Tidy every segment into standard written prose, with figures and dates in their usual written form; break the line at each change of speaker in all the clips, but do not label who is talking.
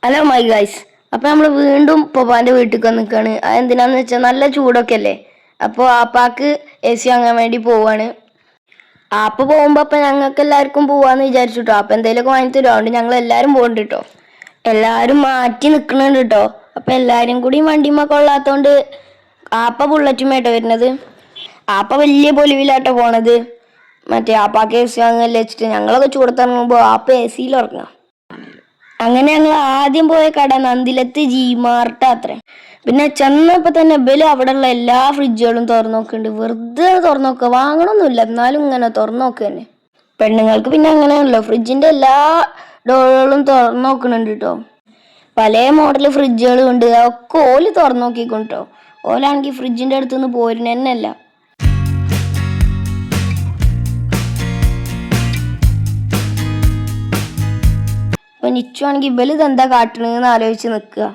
Hello my guys. അപ്പോൾ നമ്മൾ വീണ്ടും പൊപ്പാൻ്റെ വീട്ടിൽ നിൽക്കുകയാണ്. അതെന്തിനാന്ന് വെച്ചാൽ നല്ല ചൂടൊക്കെ അല്ലേ. അപ്പോൾ ആപ്പാക്ക് AC വാങ്ങാൻ വേണ്ടി പോവാണ്. ആപ്പ പോകുമ്പോൾ അപ്പം ഞങ്ങൾക്ക് എല്ലാവർക്കും പോവാന്ന് വിചാരിച്ചിട്ടോ. അപ്പം എന്തെങ്കിലുമൊക്കെ വാങ്ങി തരും. അതുകൊണ്ട് ഞങ്ങൾ എല്ലാവരും പോകുന്നുണ്ട് കേട്ടോ. എല്ലാവരും മാറ്റി നിൽക്കുന്നുണ്ട് കേട്ടോ. അപ്പം എല്ലാവരും കൂടി വണ്ടിമ്മ കൊള്ളാത്തതുകൊണ്ട് ആപ്പ ബുള്ളറ്റുമേട്ടോ വരുന്നത്. ആപ്പ വലിയ പൊലിവിലാട്ടോ പോണത്. മറ്റേ ആപ്പാക്ക് AC വാങ്ങല്ലേ വെച്ചിട്ട് ഞങ്ങളൊക്കെ ചൂടത്തിറങ്ങുമ്പോൾ ആപ്പ AC ഇറങ്ങാം. അങ്ങനെ ഞങ്ങൾ ആദ്യം പോയ കട നന്ദിലത്ത് G-Mart അത്രേ. പിന്നെ ചെന്നപ്പോൾ തന്നെ അവിടെ ഉള്ള എല്ലാ ഫ്രിഡ്ജുകളും തുറന്നു നോക്കുന്നുണ്ട്. വെറുതെ തുറന്നു നോക്കുക, വാങ്ങണമൊന്നുമില്ല, എന്നാലും ഇങ്ങനെ തുറന്നു നോക്കുക തന്നെ. പെണ്ണുങ്ങൾക്ക് പിന്നെ അങ്ങനെയാണല്ലോ, ഫ്രിഡ്ജിന്റെ എല്ലാ ഡോറുകളും തുറന്നു നോക്കുന്നുണ്ട് കേട്ടോ. പല മോഡൽ ഫ്രിഡ്ജുകളും ഉണ്ട്, ഒക്കെ ഓല് തുറന്നു നോക്കിക്കൊണ്ടോ. ഓലാണെങ്കിൽ ഫ്രിഡ്ജിന്റെ അടുത്തുനിന്ന് പോരുന്ന തന്നെയല്ല. അപ്പം നിച്ചുവാണെങ്കിൽ ഇവല് ഇതെന്താ കാട്ടണെന്ന് ആലോചിച്ച് നിൽക്കുക.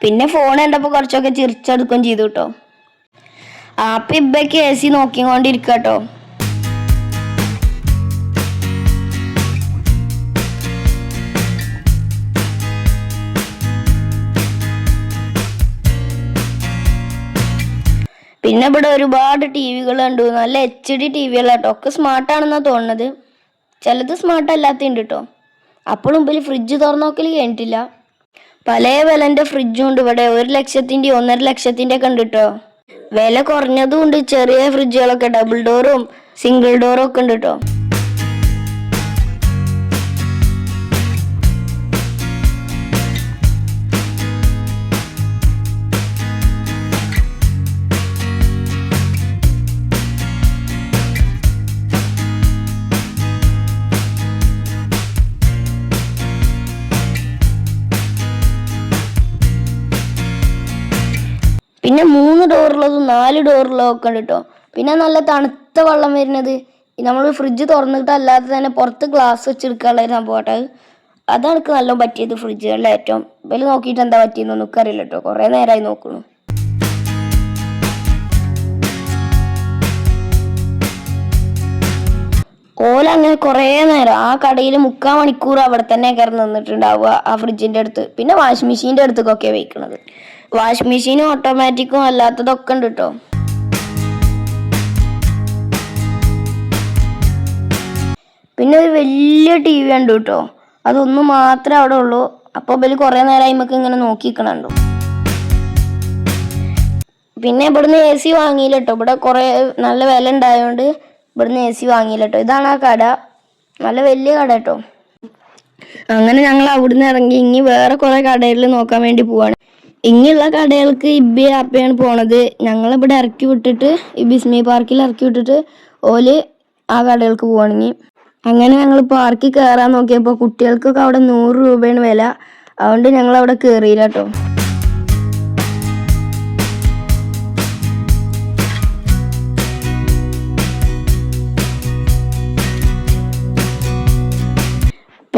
പിന്നെ ഫോൺ കണ്ടപ്പോൾ കുറച്ചൊക്കെ ചിരിച്ചെടുക്കുകയും ചെയ്തു കേട്ടോ. അപ്പം ഇബ്ബയ്ക്ക് AC നോക്കിക്കൊണ്ടിരിക്കുക കേട്ടോ. പിന്നെ ഇവിടെ ഒരുപാട് TV-കൾ കണ്ടു. നല്ല HD TV-കളാട്ടോ. ഒക്കെ സ്മാർട്ടാണെന്നാണ് തോന്നുന്നത്. ചിലത് സ്മാർട്ട് അല്ലാത്തതുണ്ട് കേട്ടോ. അപ്പോഴും മുമ്പിൽ ഫ്രിഡ്ജ് തുറന്നു നോക്കൽ കഴിഞ്ഞിട്ടില്ല. പല വിലൻ്റെ ഫ്രിഡ്ജും ഉണ്ട് ഇവിടെ. 1 ലക്ഷത്തിൻ്റെ 1.5 ലക്ഷത്തിൻ്റെ ഒക്കെ ഉണ്ട് കേട്ടോ. വില കുറഞ്ഞതും ഉണ്ട്, ചെറിയ ഫ്രിഡ്ജുകളൊക്കെ ഡബിൾ ഡോറും സിംഗിൾ ഡോറും ഒക്കെ ഉണ്ട് കേട്ടോ. പിന്നെ 3 ഡോറുള്ളതും 4 ഡോറുള്ളതും ഒക്കെ ഉണ്ട് കേട്ടോ. പിന്നെ നല്ല തണുത്ത വെള്ളം വരുന്നത്. നമ്മൾ ഫ്രിഡ്ജ് തുറന്നിട്ടല്ലാതെ തന്നെ പുറത്ത് ഗ്ലാസ് വെച്ചെടുക്കാനുള്ള ഒരു സംഭവമായിട്ട് അതാണ് എനിക്ക് നല്ല പറ്റിയത്. ഫ്രിഡ്ജുകളിൽ ഏറ്റവും വില നോക്കിയിട്ട് എന്താ പറ്റിയെന്ന് എനിക്കറിയില്ല കേട്ടോ. കുറേ നേരമായി നോക്കുന്നു. ഓല അങ്ങനെ കുറേ നേരം ആ കടയിൽ 3/4 മണിക്കൂർ അവിടെ തന്നെ കയറി നിന്നിട്ടുണ്ടാവുക ആ ഫ്രിഡ്ജിൻ്റെ അടുത്ത്. പിന്നെ വാഷിംഗ് മെഷീൻ്റെ അടുത്തൊക്കെ വയ്ക്കുന്നത്. വാഷിംഗ് മെഷീനും ഓട്ടോമാറ്റിക്കും അല്ലാത്തതൊക്കെ ഉണ്ട് കേട്ടോ. പിന്നെ ഒരു വലിയ TV ഉണ്ട് കേട്ടോ. അതൊന്നും മാത്രമേ അവിടെ ഉള്ളൂ. അപ്പോൾ ഇവര് കുറേ നേരമായി നമുക്ക് ഇങ്ങനെ നോക്കിക്കണുണ്ടോ. പിന്നെ ഇവിടുന്ന് AC വാങ്ങിയില്ല കേട്ടോ. ഇവിടെ കുറേ നല്ല വില ഉണ്ടായതുകൊണ്ട് ഇവിടുന്ന് AC വാങ്ങിയില്ല കേട്ടോ. ഇതാണ് ആ കട, നല്ല വലിയ കട കേട്ടോ. അങ്ങനെ ഞങ്ങൾ അവിടുന്ന് ഇറങ്ങി ഇനി വേറെ കുറേ കടകളിൽ നോക്കാൻ വേണ്ടി പോവാണ്. ഇങ്ങനെയുള്ള കടകൾക്ക് ഇബ്ബയും അപ്പയാണ് പോണത്. ഞങ്ങളിവിടെ ഇറക്കി വിട്ടിട്ട് ഈ ബിസ്മി പാർക്കിൽ ഇറക്കി വിട്ടിട്ട് ഓല് ആ കടകൾക്ക് പോവാണെങ്കിൽ. അങ്ങനെ ഞങ്ങൾ പാർക്കിൽ കയറാൻ നോക്കിയപ്പോൾ കുട്ടികൾക്കൊക്കെ അവിടെ 100 രൂപയാണ് വില. അതുകൊണ്ട് ഞങ്ങൾ അവിടെ കയറിയില്ല കേട്ടോ.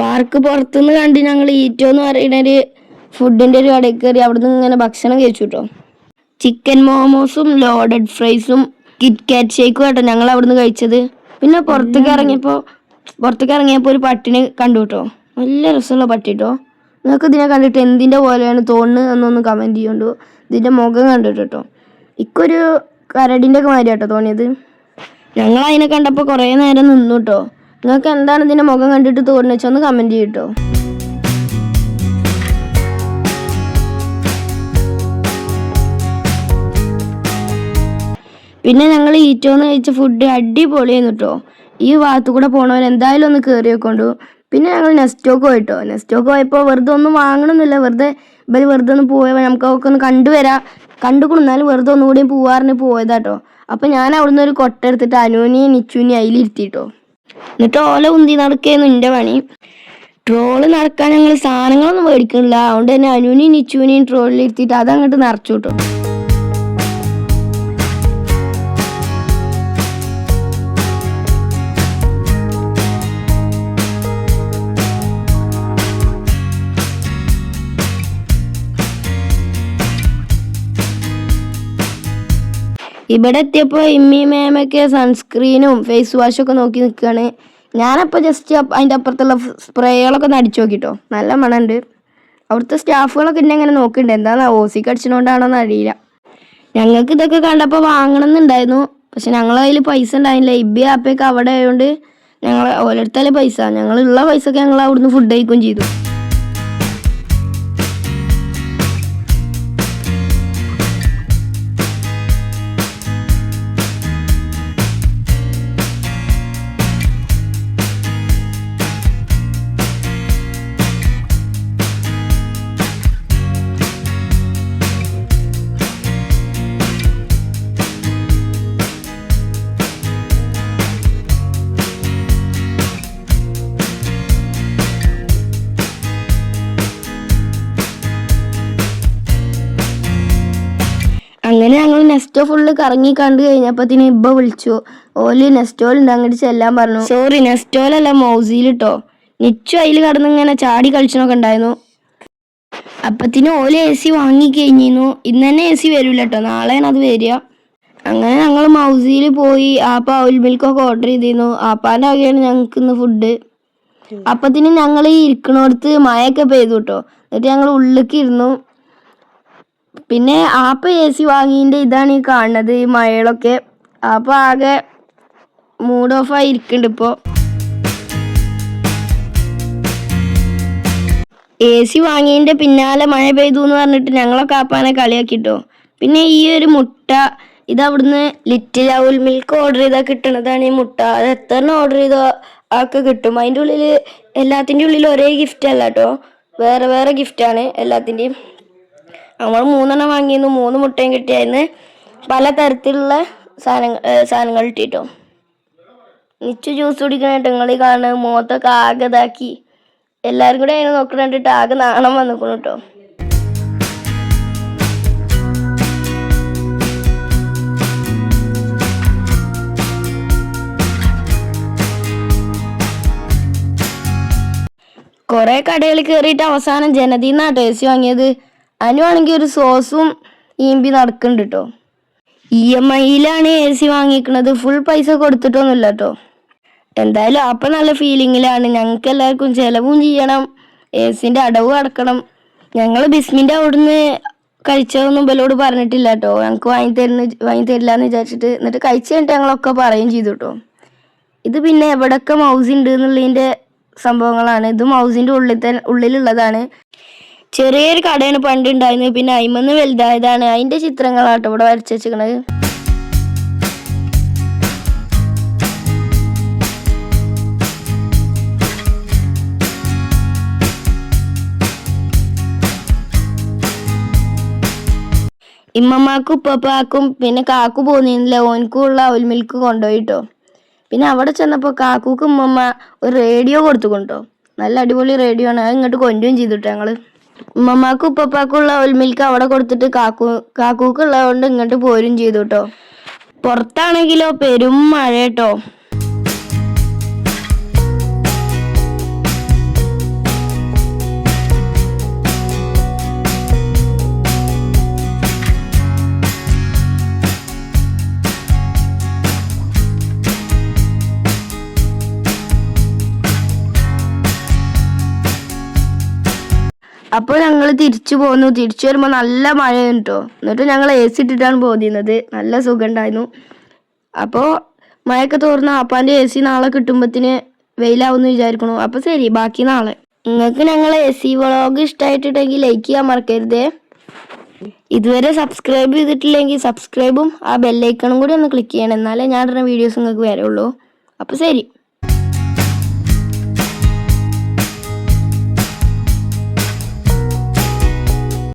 പാർക്ക് പുറത്തുനിന്ന് കണ്ട് ഞങ്ങൾ ഈറ്റോ എന്ന് പറയുന്നൊരു ഫുഡിൻ്റെ ഒരു കടയിൽ കയറി അവിടുന്ന് ഇങ്ങനെ ഭക്ഷണം കഴിച്ചു കേട്ടോ. ചിക്കൻ മോമോസും ലോഡഡ് ഫ്രൈസും കിറ്റ്കാറ്റ് ഷേക്കും കേട്ടോ ഞങ്ങൾ അവിടുന്ന് കഴിച്ചത്. പിന്നെ പുറത്തേക്ക് ഇറങ്ങിയപ്പോൾ ഒരു പട്ടിനെ കണ്ടു കേട്ടോ. നല്ല രസമുള്ള പട്ടി കേട്ടോ. നിങ്ങൾക്ക് ഇതിനെ കണ്ടിട്ട് എന്തിൻ്റെ പോലെയാണ് തോന്നുന്നത് എന്നൊന്ന് കമൻറ്റ് ചെയ്യുന്നുണ്ടോ. ഇതിൻ്റെ മുഖം കണ്ടിട്ട് കേട്ടോ ഇക്കൊരു കരടിൻ്റെ ഒക്കെ മാതിരി കേട്ടോ തോന്നിയത്. ഞങ്ങൾ അതിനെ കണ്ടപ്പോൾ കുറേ നേരം നിന്നു കേട്ടോ. നിങ്ങൾക്ക് എന്താണ് ഇതിൻ്റെ മുഖം കണ്ടിട്ട് തോന്നുന്നത് വെച്ചാൽ ഒന്ന് കമൻറ്റ് ചെയ്യും കേട്ടോ. പിന്നെ ഞങ്ങൾ ഈറ്റോന്ന് കഴിച്ച ഫുഡ് അടിപൊളിയായിരുന്നു കേട്ടോ. ഈ ഭാഗത്തു കൂടെ പോണവർ എന്തായാലും ഒന്ന് കയറി വെക്കൊണ്ടു. പിന്നെ ഞങ്ങൾ നെസ്റ്റോക്ക് പോയിട്ടോ. നെസ്റ്റോക്ക് പോയപ്പോൾ വെറുതെ ഒന്നും വാങ്ങണമെന്നില്ല, വെറുതെ ഒന്ന് പോയപ്പോൾ നമുക്കൊക്കെ ഒന്ന് കണ്ടുകൊടുന്നാലും വെറുതെ ഒന്നുകൂടി പോവാറിന് പോയതാട്ടോ. അപ്പം ഞാൻ അവിടുന്ന് ഒരു കൊട്ട എടുത്തിട്ട് അനുവിനെയും നിച്ചുവിനെയും അതിലിരുത്തിട്ടോ. എന്നിട്ട് ഓല ഉന്തി നടക്കുകയെന്നു എൻ്റെ പണി. ട്രോള് നടക്കാൻ ഞങ്ങൾ സാധനങ്ങളൊന്നും മേടിക്കണില്ല. അതുകൊണ്ട് തന്നെ അനുവിനെയും നിച്ചുവിനെയും ട്രോളിൽ ഇരുത്തിയിട്ട് അതങ്ങോട്ട് നിറച്ചു കേട്ടോ. ഇവിടെ എത്തിയപ്പോൾ ഇമ്മി മേമൊക്കെ സൺസ്ക്രീനും ഫേസ് വാഷൊക്കെ നോക്കി നിൽക്കുകയാണ്. ഞാനപ്പോൾ ജസ്റ്റ് അതിൻ്റെ അപ്പുറത്തുള്ള സ്പ്രേകളൊക്കെ ഒന്ന് അടിച്ചു നോക്കിട്ടോ. നല്ല മണമുണ്ട്. അവിടുത്തെ സ്റ്റാഫുകളൊക്കെ എന്നെ ഇങ്ങനെ നോക്കുന്നുണ്ട്, എന്താ ഓസിക്ക് അടിച്ചതുകൊണ്ടാണോന്ന് അറിയില്ല. ഞങ്ങൾക്ക് ഇതൊക്കെ കണ്ടപ്പോൾ വാങ്ങണം എന്നുണ്ടായിരുന്നു, പക്ഷെ ഞങ്ങളെ കയ്യിൽ പൈസ ഉണ്ടായില്ല. ഇബി ആപ്പയൊക്കെ അവിടെ ആയതുകൊണ്ട് ഞങ്ങൾ ഓരോരുത്തരെ പൈസ, ഞങ്ങളുള്ള പൈസയൊക്കെ ഞങ്ങൾ അവിടുന്ന് ഫുഡ് കഴിക്കുകയും ചെയ്തു. അങ്ങനെ ഞങ്ങൾ നെസ്റ്റോ ഫുള്ള് കറങ്ങി കണ്ടു കഴിഞ്ഞപ്പത്തിന് ഇബ്ബ വിളിച്ചു. ഓല് നെസ്റ്റോലുണ്ട്, അങ്ങോട്ട് ചെല്ലാൻ പറഞ്ഞു. സോറി, നെസ്റ്റോലല്ല, മൗസിയിലിട്ടോ. നിച്ചു അതിൽ കടന്ന് ഇങ്ങനെ ചാടി കളിച്ചണൊക്കെ ഉണ്ടായിരുന്നു. അപ്പത്തിന് ഓല് AC വാങ്ങി കഴിഞ്ഞിരുന്നു. ഇന്ന് തന്നെ AC വരൂല കേട്ടോ, നാളെയാണ് അത് വരിക. അങ്ങനെ ഞങ്ങൾ മൗസിയിൽ പോയി ആപ്പ ഔൽ മിൽക്കൊക്കെ ഓർഡർ ചെയ്തിരുന്നു. ആപ്പാൻ്റെ വകയാണ് ഞങ്ങൾക്ക് ഇന്ന് ഫുഡ്. അപ്പത്തിന് ഞങ്ങൾ ഈ ഇരിക്കണോടത്ത് മഴയൊക്കെ പെയ്തു കേട്ടോ. എന്നിട്ട് ഞങ്ങൾ ഉള്ളിലേക്ക് ഇരുന്നു. പിന്നെ ആപ്പ AC വാങ്ങിൻ്റെ ഇതാണ് ഈ കാണുന്നത്, ഈ മഴകളൊക്കെ. ആപ്പ ആകെ മൂഡ് ഓഫ് ആയി ഇരിക്കുന്നുണ്ട് ഇപ്പോൾ. AC വാങ്ങിൻ്റെ പിന്നാലെ മഴ പെയ്തു എന്ന് പറഞ്ഞിട്ട് ഞങ്ങളൊക്കെ ആപ്പാനെ കളിയാക്കിട്ടോ. പിന്നെ ഈ ഒരു മുട്ട, ഇത് അവിടുന്ന് ലിറ്റിൽ ഔൽ മിൽക്ക് ഓർഡർ ചെയ്താൽ കിട്ടണതാണ് ഈ മുട്ട. അത് എത്ര ഓർഡർ ചെയ്തോ ആൾക്ക് കിട്ടും. അതിൻ്റെ ഉള്ളിൽ എല്ലാത്തിൻ്റെ ഉള്ളിൽ ഒരേ ഗിഫ്റ്റ് അല്ല കേട്ടോ, വേറെ വേറെ ഗിഫ്റ്റാണ് എല്ലാത്തിൻ്റെയും. നമ്മൾ 3 വാങ്ങിയിരുന്നു, 3 മുട്ടയും കിട്ടിയായിരുന്നു. പല തരത്തിലുള്ള സാധനങ്ങൾ കിട്ടിട്ടോ. നിച്ചു ജ്യൂസ് കുടിക്കണേട്ട് നിങ്ങൾ കാണുന്നത് മുഖത്തൊക്കെ ആകെ ഇതാക്കി. എല്ലാവരും കൂടെ അതിനെ നോക്കണ കണ്ടിട്ട് ആകെ നാണം വന്നിക്കണം കേട്ടോ. കുറെ കടകളിൽ കയറിയിട്ട് അവസാനം ജനതീന്നാണ് AC വാങ്ങിയത്. അതിനുവാണെങ്കിൽ ഒരു സോസും ഈമ്പി നടക്കുന്നുണ്ട് കേട്ടോ. EMIയിലാണ് AC വാങ്ങിക്കണത്, ഫുൾ പൈസ കൊടുത്തിട്ടൊന്നുമില്ല കേട്ടോ. എന്തായാലും അപ്പം നല്ല ഫീലിങ്ങിലാണ്. ഞങ്ങൾക്ക് എല്ലാവർക്കും ചിലവും ചെയ്യണം, ACൻ്റെ അടവും അടക്കണം. ഞങ്ങൾ ബിസ്മിൻ്റെ അവിടുന്ന് കഴിച്ചതൊന്നും ഇവലോട് പറഞ്ഞിട്ടില്ല കേട്ടോ, ഞങ്ങൾക്ക് വാങ്ങി തരില്ല എന്ന് വിചാരിച്ചിട്ട്. എന്നിട്ട് കഴിച്ചു കഴിഞ്ഞിട്ട് ഞങ്ങളൊക്കെ പറയുകയും ചെയ്തു കേട്ടോ. ഇത് പിന്നെ എവിടെയൊക്കെ മൗസ് ഉണ്ട് എന്നുള്ളതിൻ്റെ സംഭവങ്ങളാണ്. ഇത് മൗസിൻ്റെ ഉള്ളിലുള്ളതാണ്. ചെറിയൊരു കടയാണ് പണ്ട് ഉണ്ടായിരുന്നത്, പിന്നെ അയിമന്ന് വലുതായതാണ്. അതിൻ്റെ ചിത്രങ്ങളാട്ടോ ഇവിടെ വരച്ച് വെച്ചിരിക്കണത്. ഇമ്മമാക്കും ഉപ്പപ്പാക്കും പിന്നെ കാക്കു പോന്നില്ല, ഓനക്കുള്ള ഔൽ മിൽക്ക് കൊണ്ടുപോയിട്ടോ. പിന്നെ അവിടെ ചെന്നപ്പോൾ കാക്കൂക്ക് ഉമ്മമ്മ ഒരു റേഡിയോ കൊടുത്തു കൊണ്ടോ. നല്ല അടിപൊളി റേഡിയോ ആണ്, അത് ഇങ്ങോട്ട് കൊണ്ടുപോയും ചെയ്തിട്ടോ ഞങ്ങൾ. ഉമ്മമാക്കും ഉപ്പപ്പാക്കുള്ള ഔൽ മിൽക്ക് അവിടെ കൊടുത്തിട്ട് കാക്കൂക്കുള്ളതുകൊണ്ട് ഇങ്ങോട്ട് പോരും ചെയ്തു കേട്ടോ. പുറത്താണെങ്കിലോ പെരും മഴ കേട്ടോ. അപ്പോൾ ഞങ്ങൾ തിരിച്ചു പോന്നു. തിരിച്ചു വരുമ്പോൾ നല്ല മഴയാണ് കേട്ടോ. എന്നിട്ട് ഞങ്ങൾ AC ഇട്ടിട്ടാണ് പോന്നിരുന്നത്, നല്ല സുഖം ഉണ്ടായിരുന്നു. അപ്പോൾ മഴയൊക്കെ തോർന്ന ആപ്പാൻ്റെ AC നാളെ കിട്ടുമ്പോഴത്തിന് വെയിലാവുമെന്ന് വിചാരിക്കണു. അപ്പോൾ ശരി, ബാക്കി നാളെ. നിങ്ങൾക്ക് ഞങ്ങൾ AC വ്ളോഗ് ഇഷ്ടമായിട്ടുണ്ടെങ്കിൽ ലൈക്ക് ചെയ്യാൻ മറക്കരുതേ. ഇതുവരെ സബ്സ്ക്രൈബ് ചെയ്തിട്ടില്ലെങ്കിൽ സബ്സ്ക്രൈബും ആ ബെല്ലൈക്കണും കൂടി ഒന്ന് ക്ലിക്ക് ചെയ്യണം, എന്നാലേ ഞാൻ ഇടുന്ന വീഡിയോസ് നിങ്ങൾക്ക് വരുള്ളൂ. അപ്പോൾ ശരി.